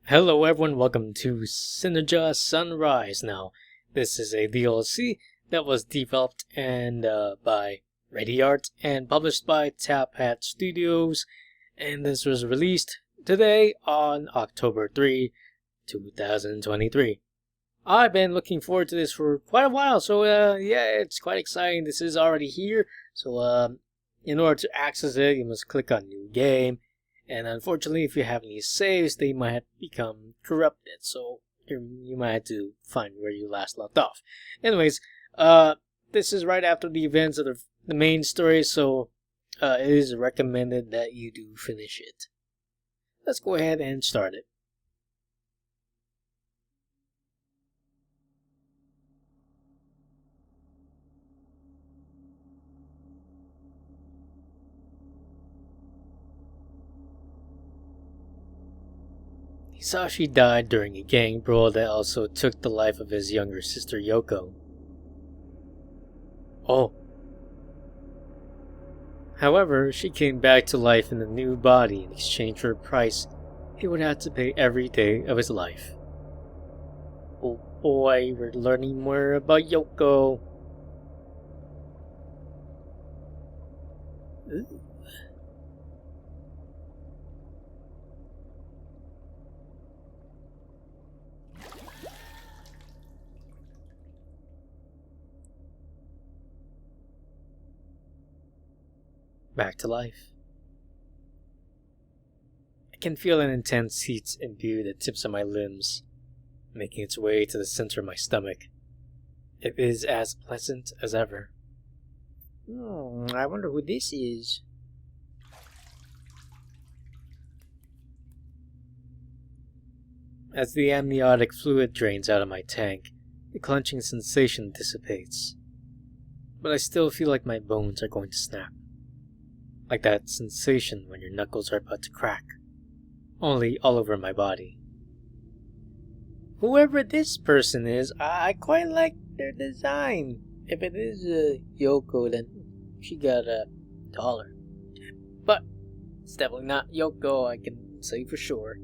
Hello everyone, welcome to Synergia Sunrise. Now, this is a DLC that was developed by Radi and published by Tap Hat Studios, and this was released today on October 3, 2023. I've been looking forward to this for quite a while, so yeah, it's quite exciting. This is already here, so in order to access it, you must click on New Game. And unfortunately, if you have any saves, they might have become corrupted, so you might have to find where you last left off. Anyways, this is right after the events of the main story, so it is recommended that you do finish it. Let's go ahead and start it. Hisashi died during a gang brawl that also took the life of his younger sister Yoko. Oh. However, she came back to life in a new body in exchange for a price he would have to pay every day of his life. Oh boy, we're learning more about Yoko. Ooh. Back to life. I can feel an intense heat imbue the tips of my limbs, making its way to the center of my stomach. It is as pleasant as ever. I wonder who this is. As the amniotic fluid drains out of my tank, the clenching sensation dissipates. But I still feel like my bones are going to snap. Like that sensation when your knuckles are about to crack, only all over my body. Whoever this person is, I quite like their design. If it is Yoko, then she got a dollar. But it's definitely not Yoko, I can say for sure.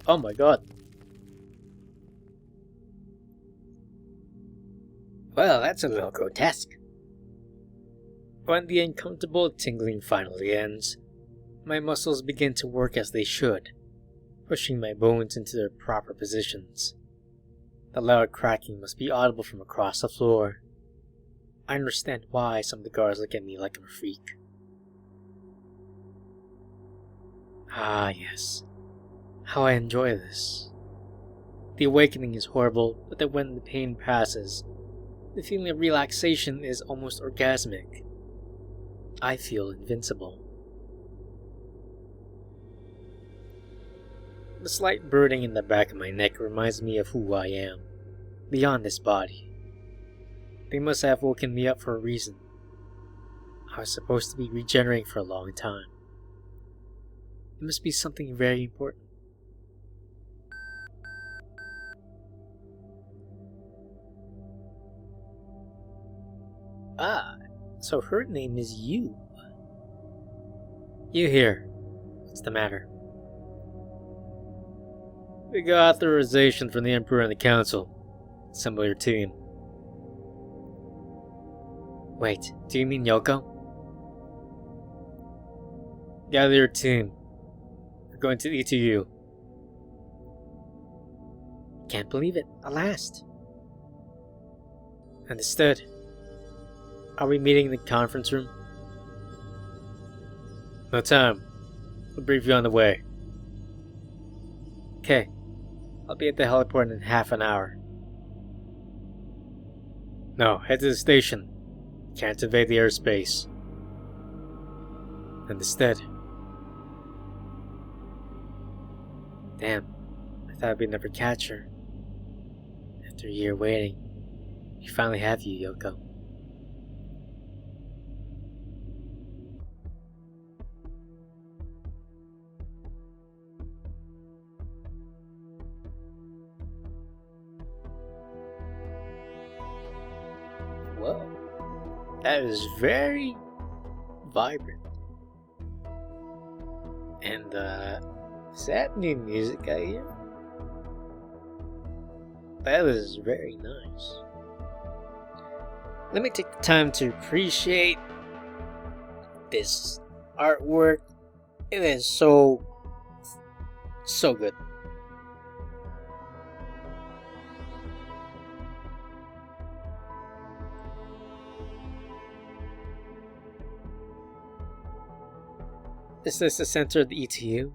Oh my god. Well, that's a little grotesque. When the uncomfortable tingling finally ends, my muscles begin to work as they should, pushing my bones into their proper positions. The loud cracking must be audible from across the floor. I understand why some of the guards look at me like I'm a freak. Ah, yes. How I enjoy this. The awakening is horrible, but then when the pain passes, the feeling of relaxation is almost orgasmic. I feel invincible. The slight burning in the back of my neck reminds me of who I am, beyond this body. They must have woken me up for a reason. I was supposed to be regenerating for a long time. It must be something very important. Ah, so her name is You. You here. What's the matter? We got authorization from the Emperor and the Council. Assemble your team. Wait, do you mean Yoko? Gather your team. We're going to ETU. Can't believe it. At last. Understood. Are we meeting in the conference room? No time. We'll brief you on the way. Okay. I'll be at the heliport in half an hour. No, head to the station. Can't invade the airspace. Understood. Damn. I thought we'd never catch her. After a year waiting, we finally have you, Yoko. Whoa. That is very vibrant. And is that new music I hear? That is very nice. Let me take the time to appreciate this artwork. It is so good. Is this the center of the ETU?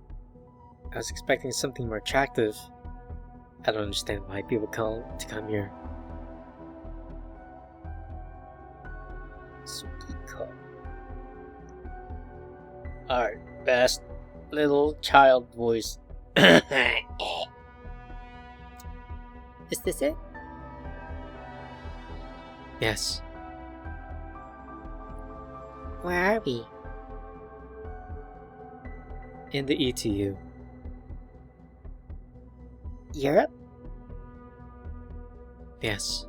I was expecting something more attractive. I don't understand why people come here. Tsukiko. Our best little child voice. Is this it? Yes. Where are we? In the ETU. Europe? Yes.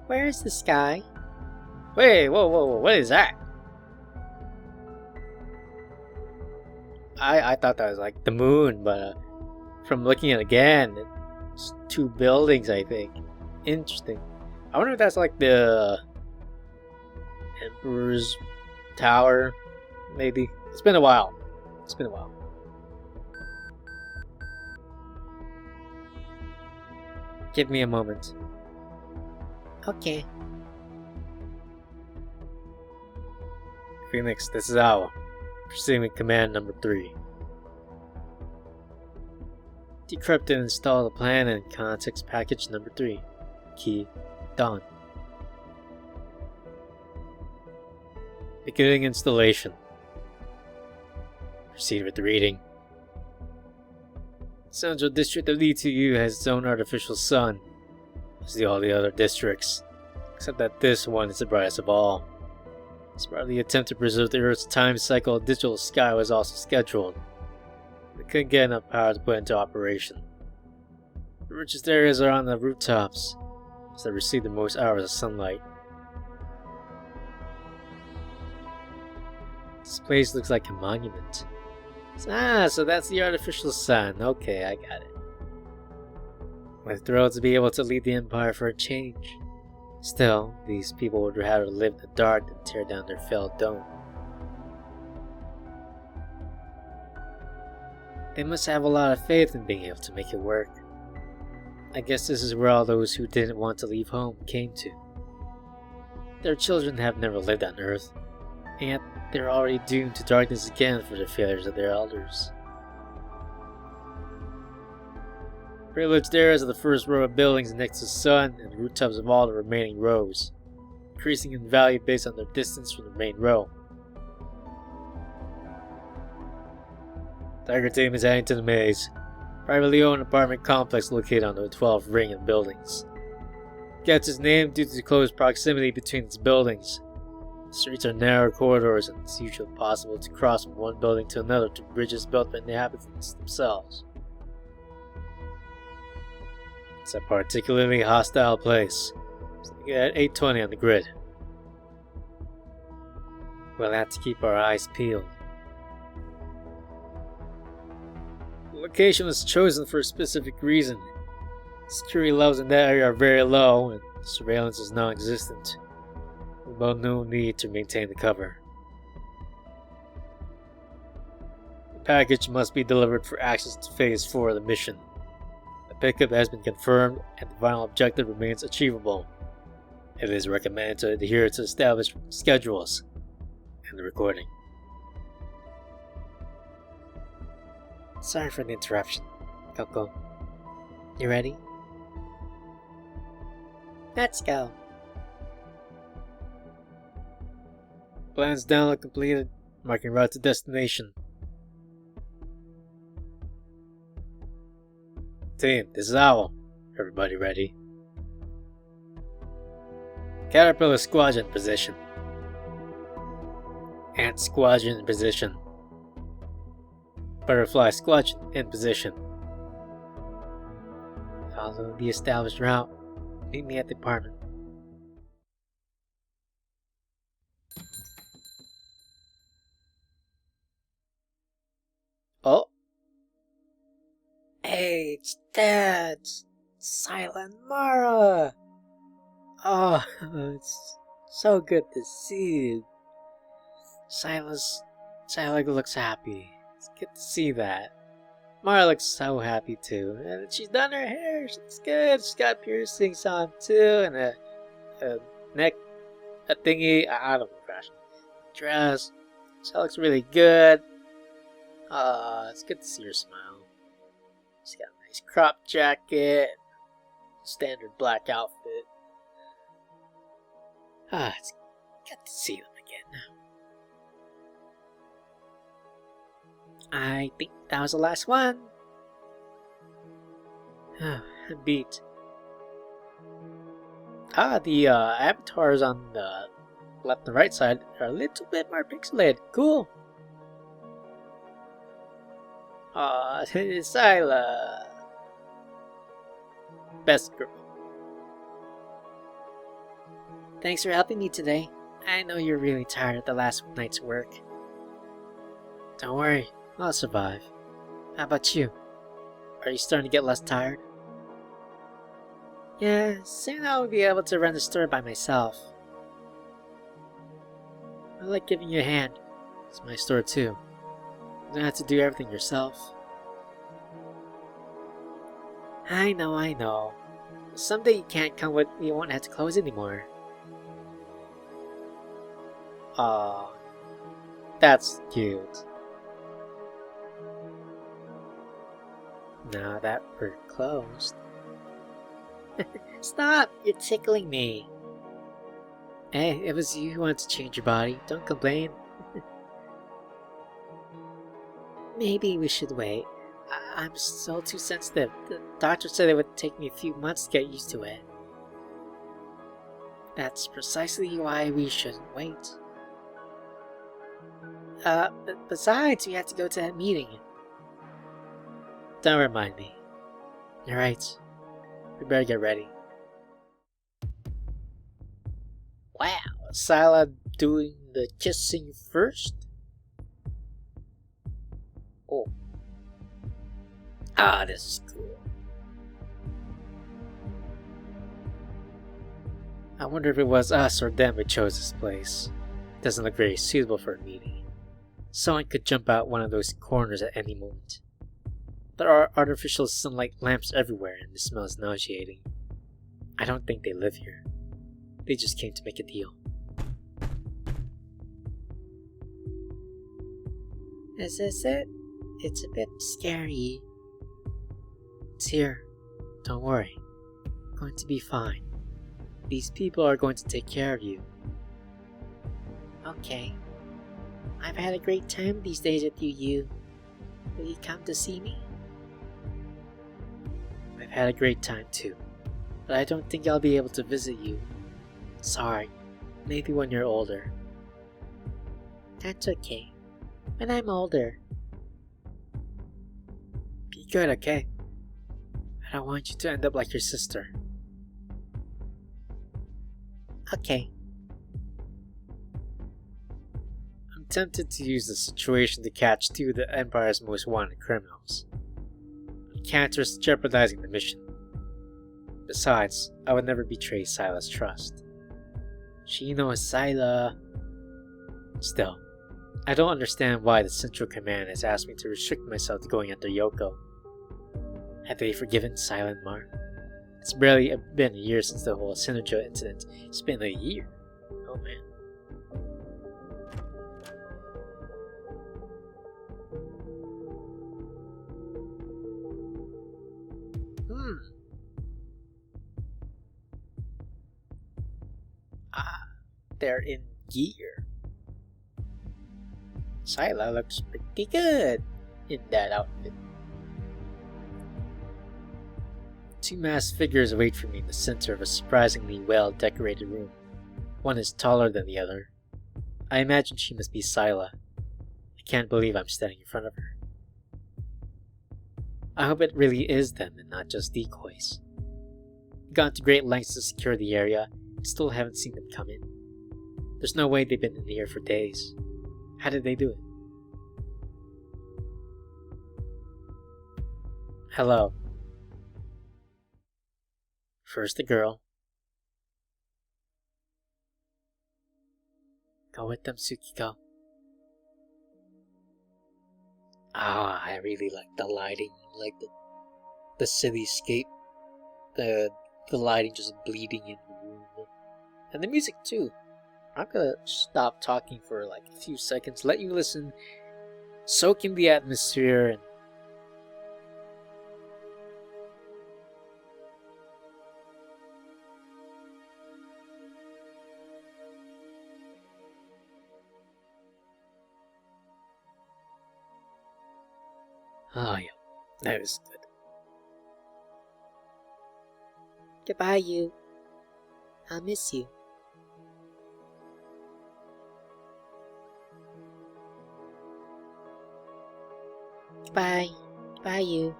Where is the sky? Wait, whoa, what is that? I thought that was like the moon, but from looking at it again, it's two buildings, I think. Interesting. I wonder if that's like the Emperor's Tower, maybe. It's been a while. Give me a moment. Okay. Phoenix, this is Owl. Proceeding with command number 3. Decrypt and install the plan and context package number 3. Key done. Beginning installation. Proceed with the reading. Central District of ETU has its own artificial sun, as do all the other districts, except that this one is the brightest of all. As part of the attempt to preserve the Earth's time cycle, a digital sky was also scheduled. They couldn't get enough power to put into operation. The richest areas are on the rooftops, as they receive the most hours of sunlight. This place looks like a monument. So that's the artificial sun. Okay, I got it. We're thrilled to be able to lead the Empire for a change. Still, these people would rather live in the dark than tear down their failed dome. They must have a lot of faith in being able to make it work. I guess this is where all those who didn't want to leave home came to. Their children have never lived on Earth, and yet they're already doomed to darkness again for the failures of their elders. Privileged areas of the first row of buildings next to the sun and the rooftops of all the remaining rows, increasing in value based on their distance from the main row. Tiger Team is adding to the maze, privately owned apartment complex located on the 12th ring of buildings. It gets its name due to the close proximity between its buildings. The streets are narrow corridors, and it's usually possible to cross from one building to another to bridges built by the inhabitants themselves. It's a particularly hostile place. So we get 8:20 on the grid. We'll have to keep our eyes peeled. The location was chosen for a specific reason. Security levels in that area are very low, and surveillance is non-existent. With no need to maintain the cover. The package must be delivered for access to Phase 4 of the mission. The pickup has been confirmed, and the final objective remains achievable. It is recommended to adhere to established schedules and the recording. Sorry for the interruption, Coco. You ready? Let's go. Plans download completed. Marking route to destination. Team, this is Owl. Everybody ready? Caterpillar Squadron in position. Ant Squadron in position. Butterfly Squadron in position. Follow the established route. Meet me at the apartment. Oh. Hey, it's Dad! Silent Mara! Oh, it's so good to see you. Silas looks happy. It's good to see that. Mara looks so happy too. And she's done her hair. She looks good. She's got piercings on too. And a neck, a thingy. I don't know, fashion. Dress. She looks really good. It's good to see her smile. She's got a nice crop jacket. Standard black outfit. It's good to see them again. I think that was the last one. I'm beat. The avatars on the left and right side are a little bit more pixelated. Cool. Sila. Best girl. Thanks for helping me today. I know you're really tired of the last night's work. Don't worry, I'll survive. How about you? Are you starting to get less tired? Yeah, soon I'll be able to run the store by myself. I like giving you a hand. It's my store too. You don't have to do everything yourself. I know. Someday you can't come with me, you won't have to close anymore. Aw, that's cute. Now that we're closed. Stop! You're tickling me. Hey, it was you who wanted to change your body. Don't complain. Maybe we should wait. I'm still too sensitive. The doctor said it would take me a few months to get used to it. That's precisely why we shouldn't wait. Besides, we have to go to that meeting. Don't remind me. You're right. We better get ready. Wow, Sila doing the kissing first? Oh. This is cool. I wonder if it was us or them who chose this place. It doesn't look very suitable for a meeting. Someone could jump out one of those corners at any moment. There are artificial sunlight lamps everywhere and the smell is nauseating. I don't think they live here. They just came to make a deal. Is this it? It's a bit scary. It's here. Don't worry. You're going to be fine. These people are going to take care of you. Okay. I've had a great time these days with you. Will you come to see me? I've had a great time too, but I don't think I'll be able to visit you. Sorry, maybe when you're older. That's okay. When I'm older. Be good, okay? I don't want you to end up like your sister. Okay. I'm tempted to use the situation to catch two of the Empire's most wanted criminals. I can't risk jeopardizing the mission. Besides, I would never betray Sila's trust. She knows Sila. Still, I don't understand why the Central Command has asked me to restrict myself to going after Yoko. Have they forgiven Silent Mar? It's barely been a year since the whole Synergia incident. It's been a year. Oh man. They're in gear. Sila looks pretty good in that outfit. Two masked figures await for me in the center of a surprisingly well-decorated room. One is taller than the other. I imagine she must be Sila. I can't believe I'm standing in front of her. I hope it really is them and not just decoys. I've gone to great lengths to secure the area and still haven't seen them come in. There's no way they've been in here for days. How did they do it? Hello. First the girl. Go with them, Tsukiko. I really like the lighting, like the cityscape, the lighting just bleeding in the room, and the music too. I'm gonna stop talking for like a few seconds, let you listen, soak in the atmosphere, and oh yeah, that is good. Goodbye, you. I'll miss you. Goodbye. Goodbye, you.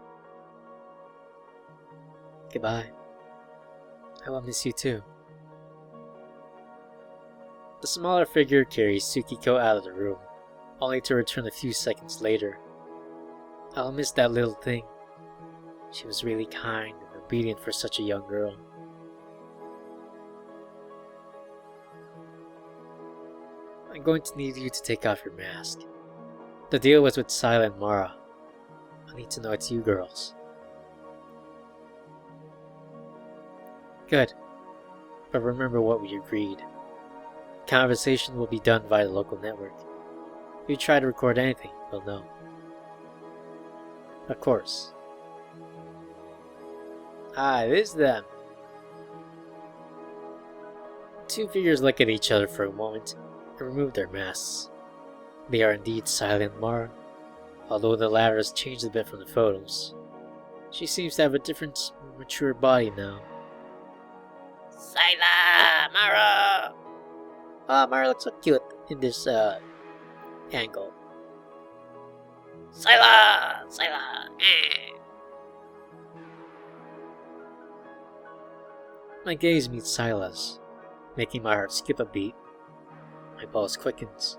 Goodbye. I will miss you too. The smaller figure carries Tsukiko out of the room, only to return a few seconds later. I'll miss that little thing. She was really kind and obedient for such a young girl. I'm going to need you to take off your mask. The deal was with Syla and Mara. I need to know it's you girls. Good. But remember what we agreed. Conversation will be done via the local network. If you try to record anything, we'll know. Of course. It is them. Two figures look at each other for a moment and remove their masks. They are indeed Syla and Mara, although the latter has changed a bit from the photos. She seems to have a different, more mature body now. Syla! Mara! Mara looks so cute in this angle. Syla! My gaze meets Syla's, making my heart skip a beat. My pulse quickens.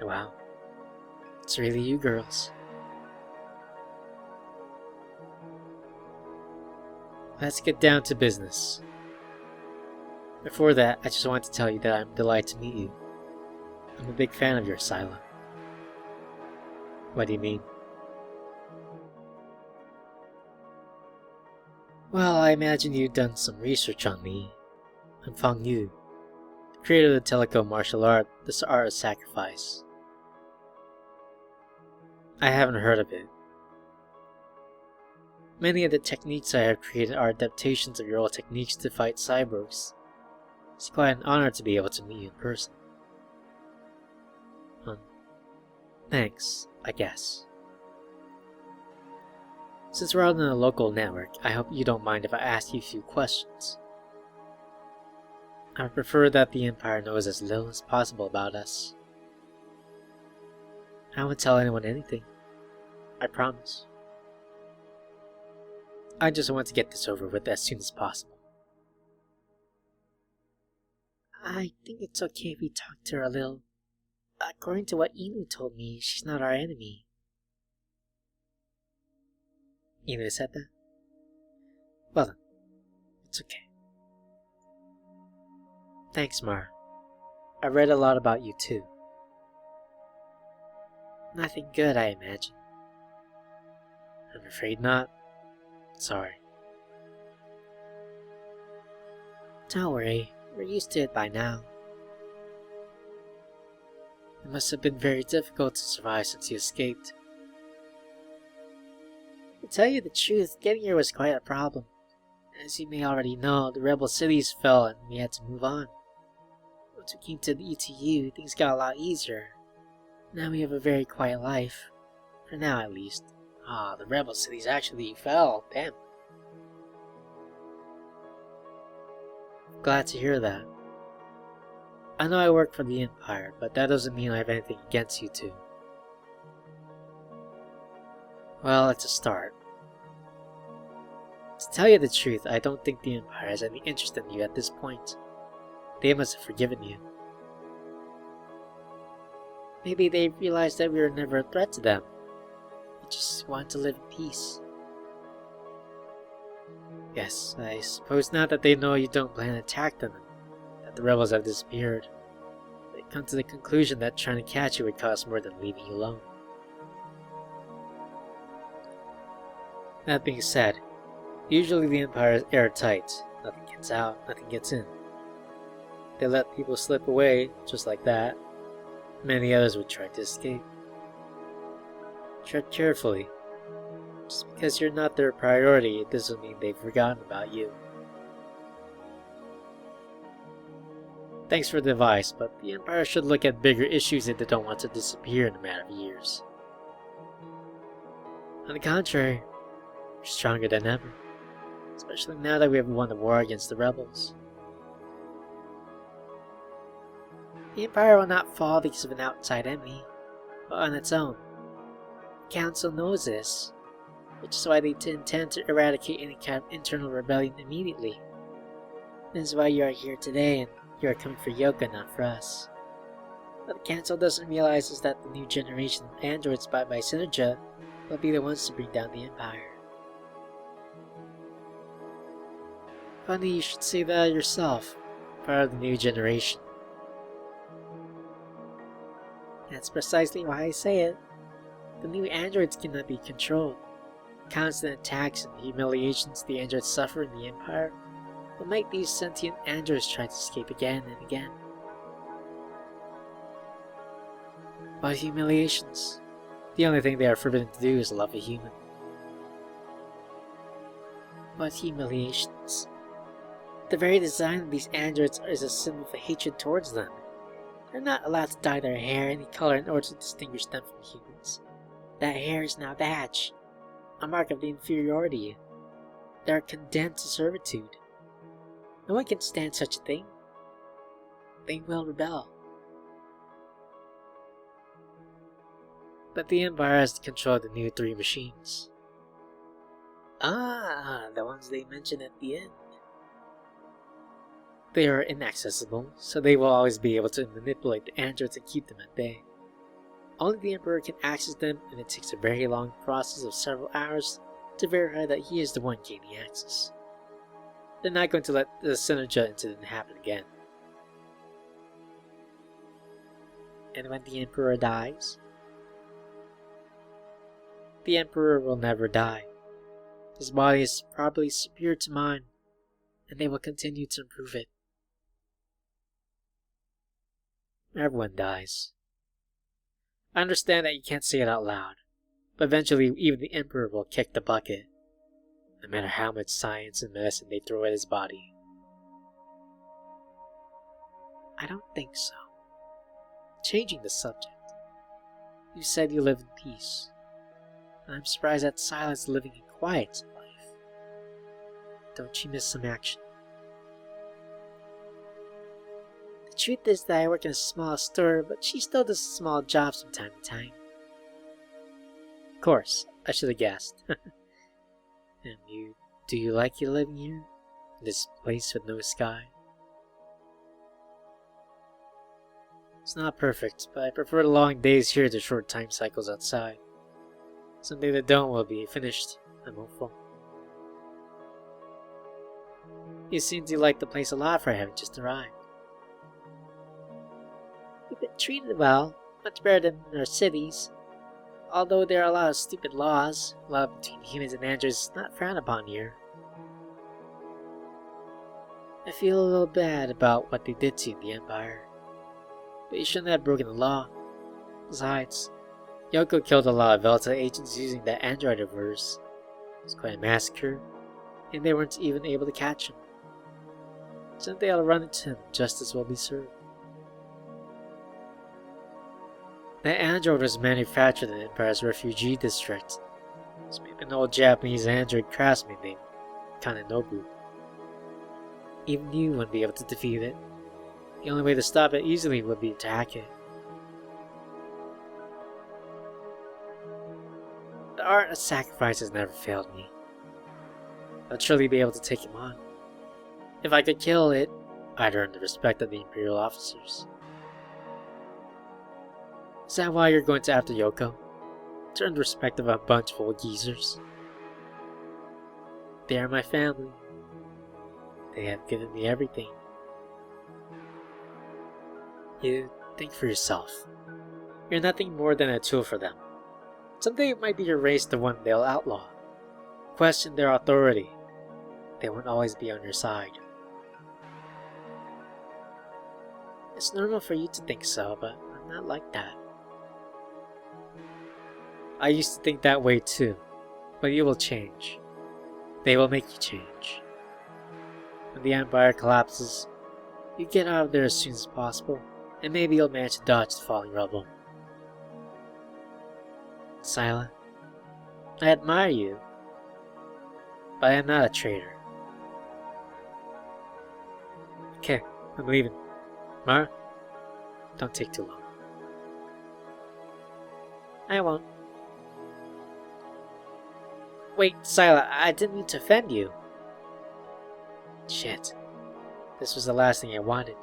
Wow, it's really you girls. Let's get down to business. Before that, I just wanted to tell you that I'm delighted to meet you. I'm a big fan of yours, Syla. What do you mean? Well, I imagine you've done some research on me. I'm Fang Yu, the creator of the telecom martial art, the art of sacrifice. I haven't heard of it. Many of the techniques I have created are adaptations of your old techniques to fight cyborgs. It's quite an honor to be able to meet you in person. Thanks, I guess. Since we're out in a local network, I hope you don't mind if I ask you a few questions. I would prefer that the Empire knows as little as possible about us. I won't tell anyone anything. I promise. I just want to get this over with as soon as possible. I think it's okay if we talk to her a little. According to what Inu told me, she's not our enemy. Inu said that? Well then, it's okay. Thanks, Mara. I read a lot about you too. Nothing good, I imagine. I'm afraid not. Sorry. Don't worry, we're used to it by now. It must have been very difficult to survive since you escaped. To tell you the truth, getting here was quite a problem. As you may already know, the rebel cities fell and we had to move on. Once we came to the ETU, things got a lot easier. Now we have a very quiet life. For now, at least. The rebel cities actually fell. Damn. Glad to hear that. I know I work for the Empire, but that doesn't mean I have anything against you two. Well, it's a start. To tell you the truth, I don't think the Empire has any interest in you at this point. They must have forgiven you. Maybe they realized that we were never a threat to them. You just want to live in peace. Yes, I suppose now that they know you don't plan to attack them and that the rebels have disappeared, they come to the conclusion that trying to catch you would cost more than leaving you alone. That being said, usually the Empire is airtight. Nothing gets out, nothing gets in. They let people slip away, just like that. Many others would try to escape. Tread carefully. Just because you're not their priority, it doesn't mean they've forgotten about you. Thanks for the advice, but the Empire should look at bigger issues if they don't want to disappear in a matter of years. On the contrary, you're stronger than ever, especially now that we have won the war against the rebels. The Empire will not fall because of an outside enemy, but on its own. The Council knows this, which is why they intend to eradicate any kind of internal rebellion immediately. This is why you are here today, and you are coming for Yoko, not for us. What the Council doesn't realize is that the new generation of androids by Synergia will be the ones to bring down the Empire. Funny you should say that yourself, part of the new generation. That's precisely why I say it. The new androids cannot be controlled. Constant attacks and humiliations the androids suffer in the Empire will make these sentient androids try to escape again and again. But humiliations? The only thing they are forbidden to do is love a human. But humiliations? The very design of these androids is a symbol of hatred towards them. They're not allowed to dye their hair any color in order to distinguish them from humans. That hair is now a badge, a mark of the inferiority. They are condemned to servitude. No one can stand such a thing. They will rebel. But the Empire has to control the new 3 machines. Ah, the ones they mentioned at the end. They are inaccessible, so they will always be able to manipulate the androids and keep them at bay. Only the Emperor can access them, and it takes a very long process of several hours to verify that he is the one gaining access. They're not going to let the Synergia incident happen again. And when the Emperor dies? The Emperor will never die. His body is probably superior to mine, and they will continue to improve it. Everyone dies. I understand that you can't say it out loud, but eventually even the Emperor will kick the bucket, no matter how much science and medicine they throw at his body. I don't think so. Changing the subject. You said you live in peace. I'm surprised that Silence living a quiet life. Don't you miss some action? The truth is that I work in a small store, but she still does small jobs from time to time. Of course, I should have guessed. And do you like your living here? In this place with no sky? It's not perfect, but I prefer the long days here to short time cycles outside. Someday the dome will be finished, I'm hopeful. You seem to like the place a lot for having just arrived. We've been treated well, much better than in our cities. Although there are a lot of stupid laws, love between humans and androids is not frowned upon here. I feel a little bad about what they did to you in the Empire. But you shouldn't have broken the law. Besides, Yoko killed a lot of Delta agents using that android of hers. It was quite a massacre, and they weren't even able to catch him. Someday I'll run into him, justice will be served. That android was manufactured in the Empire's refugee district. It was made by an old Japanese android craftsman named Kanenobu. Even you wouldn't be able to defeat it. The only way to stop it easily would be to hack it. The art of sacrifice has never failed me. I'll surely be able to take him on. If I could kill it, I'd earn the respect of the Imperial officers. Is that why you're going to after Yoko? to earn the respect of a bunch of old geezers. They are my family. They have given me everything. You think for yourself. You're nothing more than a tool for them. Someday it might be your race the one they'll outlaw. Question their authority. They won't always be on your side. It's normal for you to think so, but I'm not like that. I used to think that way too, but you will change. They will make you change. When the Empire collapses, you get out of there as soon as possible, and maybe you'll manage to dodge the falling rubble. Sila, I admire you, but I am not a traitor. Okay, I'm leaving. Mara, don't take too long. I won't. Wait, Sila, I didn't mean to offend you. Shit. This was the last thing I wanted.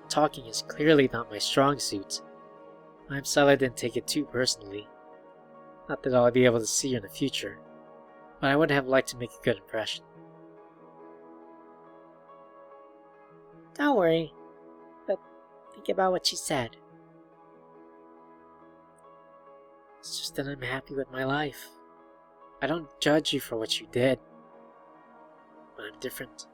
Talking is clearly not my strong suit. I'm sorry I didn't take it too personally. Not that I'll be able to see you in the future, but I would have liked to make a good impression. Don't worry, but think about what she said. It's just that I'm happy with my life. I don't judge you for what you did, but I'm different.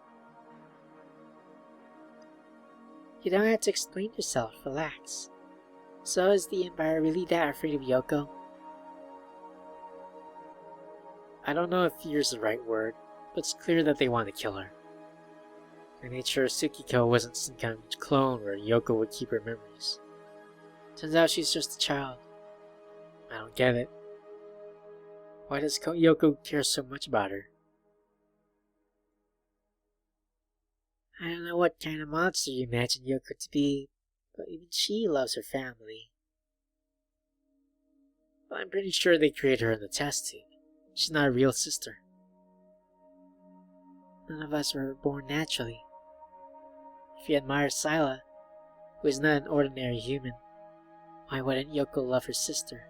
You don't have to explain yourself, relax. So is the Empire really that afraid of Yoko? I don't know if fear is the right word, but it's clear that they want to kill her. I made sure Tsukiko wasn't some kind of clone where Yoko would keep her memories. Turns out she's just a child. I don't get it. Why does Yoko care so much about her? I don't know what kind of monster you imagine Yoko to be, but even she loves her family. But I'm pretty sure they created her in the test tube. She's not a real sister. None of us were born naturally. If you admire Sila, who is not an ordinary human, why wouldn't Yoko love her sister?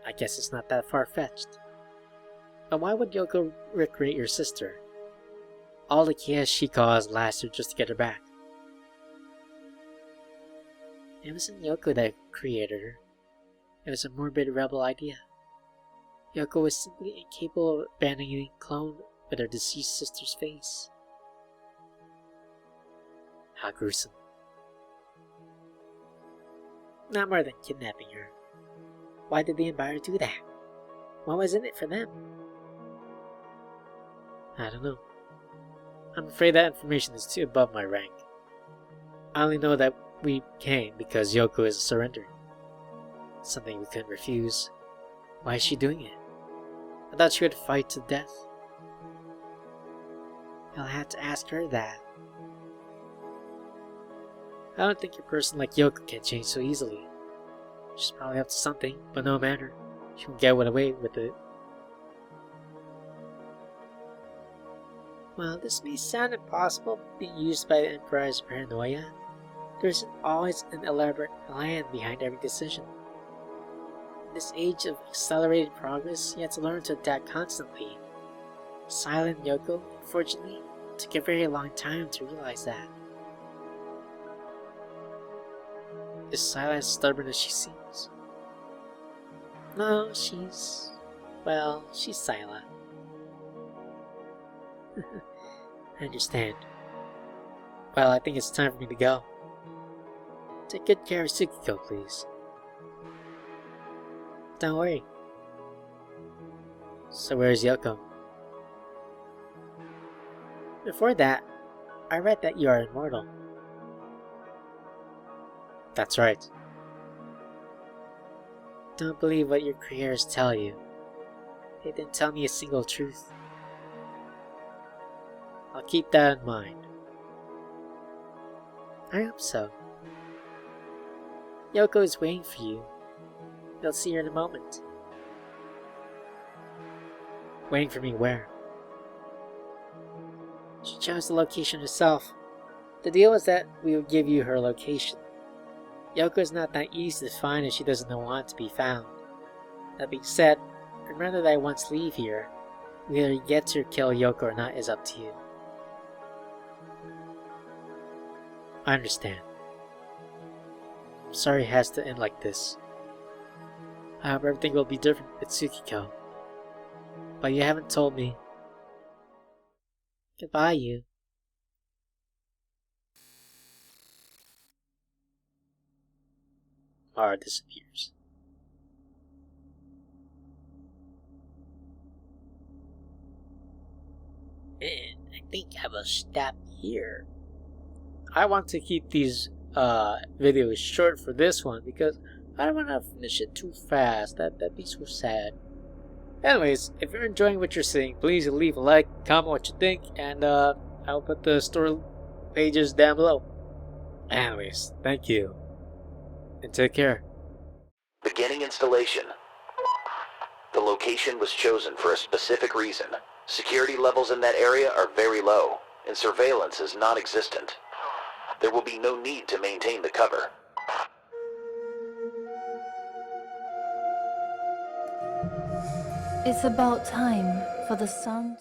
I guess it's not that far-fetched. But why would Yoko recreate your sister? All the chaos she caused last year just to get her back. It wasn't Yoko that created her. It was a morbid rebel idea. Yoko was simply incapable of abandoning a clone with her deceased sister's face. How gruesome. Not more than kidnapping her. Why did the Empire do that? What was in it for them? I don't know. I'm afraid that information is too above my rank. I only know that we came because Yoko is surrendering. Something we couldn't refuse. Why is she doing it? I thought she would fight to death. I'll have to ask her that. I don't think a person like Yoko can change so easily. She's probably up to something, but no matter. She can get away with it. While this may sound impossible being used by the Emperor's paranoia, there isn't always an elaborate plan behind every decision. In this age of accelerated progress, you have to learn to adapt constantly. Silent Yoko, unfortunately, took a very long time to realize that. Is Sila as stubborn as she seems? No, she's Sila. I understand. Well, I think it's time for me to go. Take good care of Tsukiko, please. Don't worry. So where's Yoko? Before that, I read that you are immortal. That's right. Don't believe what your creators tell you. They didn't tell me a single truth. I'll keep that in mind. I hope so. Yoko is waiting for you. You'll see her in a moment. Waiting for me where? She chose the location herself. The deal was that we would give you her location. Yoko's not that easy to find if she doesn't want to be found. That being said, remember that I once leave here. Whether you get to kill Yoko or not is up to you. I understand. I'm sorry it has to end like this. I hope everything will be different with Tsukiko. But you haven't told me. Goodbye, you. Mara disappears. And I think I will stop here. I want to keep these videos short for this one because I don't want to finish it too fast. That'd be so sad. Anyways, if you're enjoying what you're seeing, please leave a like, comment what you think, and I'll put the story pages down below. Anyways, thank you, and take care. Beginning installation. The location was chosen for a specific reason. Security levels in that area are very low, and surveillance is non-existent. There will be no need to maintain the cover. It's about time for the sun